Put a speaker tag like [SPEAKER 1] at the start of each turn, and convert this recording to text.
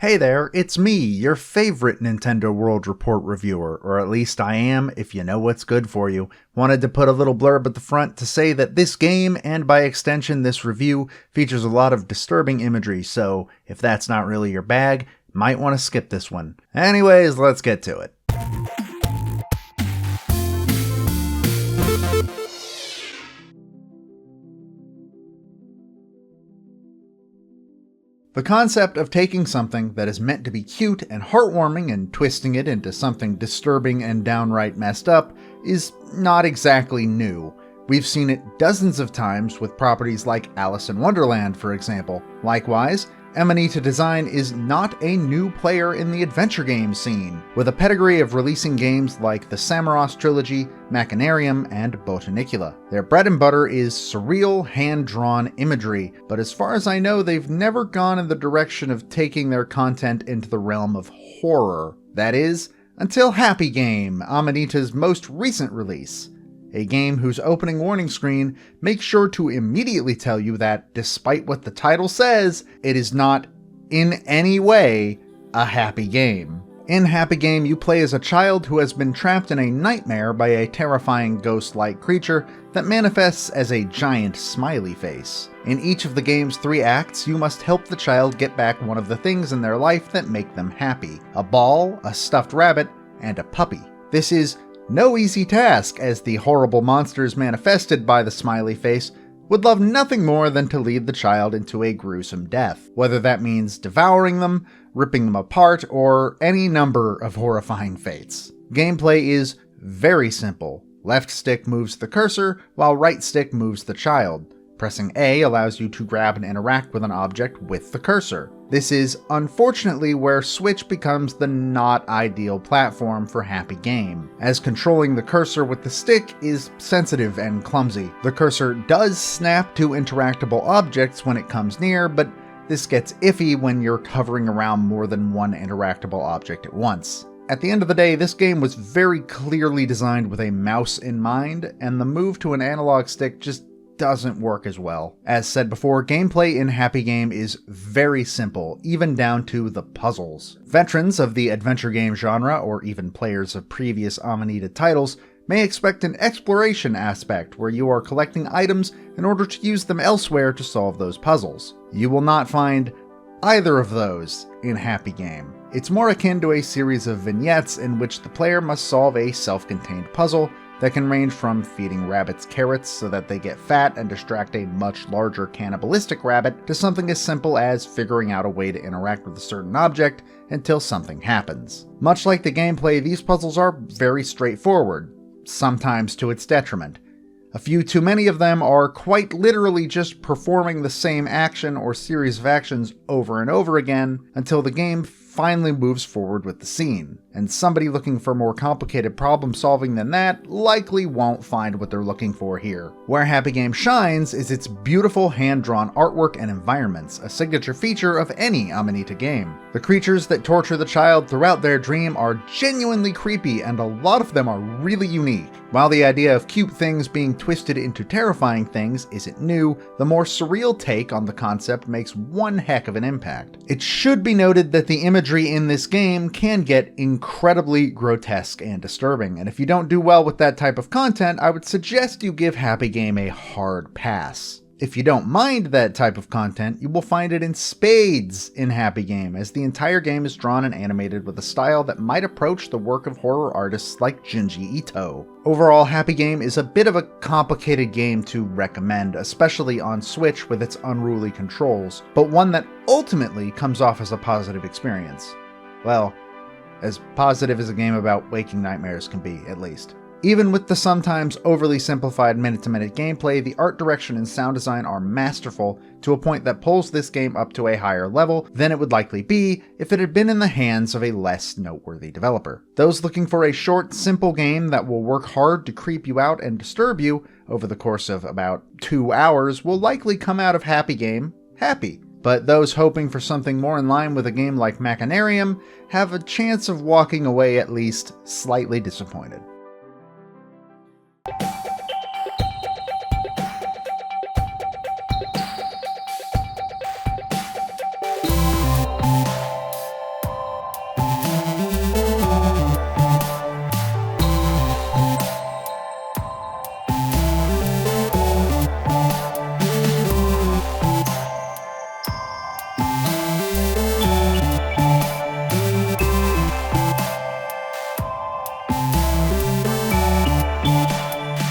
[SPEAKER 1] Hey there, it's me, your favorite Nintendo World Report reviewer, or at least I am if you know what's good for you. Wanted to put a little blurb at the front to say that this game, and by extension this review, features a lot of disturbing imagery, so if that's not really your bag, might want to skip this one. Anyways, let's get to it. The concept of taking something that is meant to be cute and heartwarming and twisting it into something disturbing and downright messed up is not exactly new. We've seen it dozens of times with properties like Alice in Wonderland, for example. Likewise, Amanita Design is not a new player in the adventure game scene, with a pedigree of releasing games like the Samaros trilogy, Machinarium, and Botanicula. Their bread and butter is surreal, hand-drawn imagery, but as far as I know, they've never gone in the direction of taking their content into the realm of horror. That is, until Happy Game, Amanita's most recent release. A game whose opening warning screen makes sure to immediately tell you that, despite what the title says, it is not, in any way, a happy game. In Happy Game, you play as a child who has been trapped in a nightmare by a terrifying ghost-like creature that manifests as a giant smiley face. In each of the game's 3 acts, you must help the child get back one of the things in their life that make them happy: a ball, a stuffed rabbit, and a puppy. This is no easy task, as the horrible monsters manifested by the smiley face would love nothing more than to lead the child into a gruesome death, whether that means devouring them, ripping them apart, or any number of horrifying fates. Gameplay is very simple. Left stick moves the cursor, while right stick moves the child. Pressing A allows you to grab and interact with an object with the cursor. This is unfortunately where Switch becomes the not ideal platform for Happy Game, as controlling the cursor with the stick is sensitive and clumsy. The cursor does snap to interactable objects when it comes near, but this gets iffy when you're hovering around more than one interactable object at once. At the end of the day, this game was very clearly designed with a mouse in mind, and the move to an analog stick just doesn't work as well. As said before, gameplay in Happy Game is very simple, even down to the puzzles. Veterans of the adventure game genre, or even players of previous Amanita titles, may expect an exploration aspect where you are collecting items in order to use them elsewhere to solve those puzzles. You will not find either of those in Happy Game. It's more akin to a series of vignettes in which the player must solve a self-contained puzzle that can range from feeding rabbits carrots so that they get fat and distract a much larger cannibalistic rabbit, to something as simple as figuring out a way to interact with a certain object until something happens. Much like the gameplay, these puzzles are very straightforward, sometimes to its detriment. A few too many of them are quite literally just performing the same action or series of actions over and over again until the game finally moves forward with the scene, and somebody looking for more complicated problem solving than that likely won't find what they're looking for here. Where Happy Game shines is its beautiful hand-drawn artwork and environments, a signature feature of any Amanita game. The creatures that torture the child throughout their dream are genuinely creepy, and a lot of them are really unique. While the idea of cute things being twisted into terrifying things isn't new, the more surreal take on the concept makes one heck of an impact. It should be noted that the imagery in this game can get incredibly grotesque and disturbing, and if you don't do well with that type of content, I would suggest you give Happy Game a hard pass. If you don't mind that type of content, you will find it in spades in Happy Game, as the entire game is drawn and animated with a style that might approach the work of horror artists like Junji Ito. Overall, Happy Game is a bit of a complicated game to recommend, especially on Switch with its unruly controls, but one that ultimately comes off as a positive experience. Well, as positive as a game about waking nightmares can be, at least. Even with the sometimes overly simplified minute-to-minute gameplay, the art direction and sound design are masterful to a point that pulls this game up to a higher level than it would likely be if it had been in the hands of a less noteworthy developer. Those looking for a short, simple game that will work hard to creep you out and disturb you over the course of about 2 hours will likely come out of Happy Game happy. But those hoping for something more in line with a game like Machinarium have a chance of walking away at least slightly disappointed.